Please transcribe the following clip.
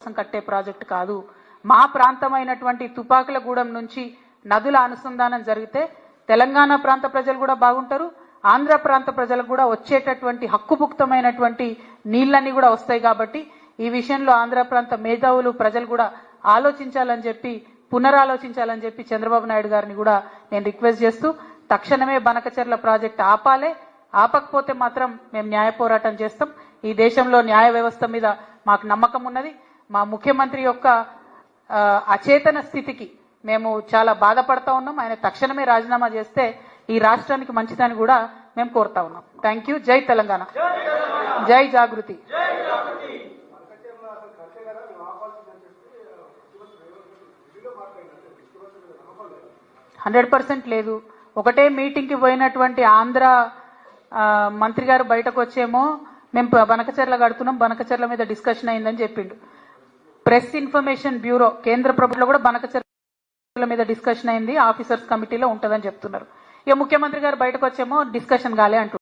కట్టే ప్రాజెక్ట్ కాదు. మా ప్రాంతమైనటువంటి తుపాకులగూడెం నుంచి నదుల అనుసంధానం జరిగితే తెలంగాణ ప్రాంత ప్రజలు కూడా బాగుంటారు, ఆంధ్ర ప్రాంత ప్రజలకు కూడా వచ్చేటటువంటి హక్కుపుక్తమైనటువంటి నీళ్ళన్నీ కూడా వస్తాయి. కాబట్టి ఈ విషయంలో ఆంధ్ర ప్రాంత మేధావులు ప్రజలు కూడా ఆలోచించాలని చెప్పి పునరాలోచించాలని చెప్పి చంద్రబాబు నాయుడు గారిని కూడా నేను రిక్వెస్ట్ చేస్తూ తక్షణమే బనకచెర్ల ప్రాజెక్ట్ ఆపాలే. ఆపకపోతే మాత్రం మేము న్యాయ పోరాటం చేస్తాం. ఈ దేశంలో న్యాయ వ్యవస్థ మీద మాకు నమ్మకం ఉన్నది. మా ముఖ్యమంత్రి యొక్క అచేతన స్థితికి మేము చాలా బాధపడతా ఉన్నాం. ఆయన తక్షణమే రాజీనామా చేస్తే ఈ రాష్ట్రానికి మంచిదని కూడా మేము కోరుతా ఉన్నాం. Thank you. జై తెలంగాణ, జై జాగృతి. 100% లేదు. ఒకటే మీటింగ్కి పోయినటువంటి ఆంధ్ర మంత్రి గారు బయటకు వచ్చేమో మేము బనకచెర్ల కడుతున్నాం, బనకచెర్ల మీద డిస్కషన్ అయిందని చెప్పిండు. ప్రెస్ ఇన్ఫర్మేషన్ బ్యూరో కేంద్ర ప్రభుత్వంలో కూడా బనకచెర్ల మీద డిస్కషన్ అయింది, ఆఫీసర్స్ కమిటీలో ఉంటుందని చెప్తున్నారు. ఇక ముఖ్యమంత్రి గారు బయటకు వచ్చేమో డిస్కషన్ కాలే అంటున్నారు.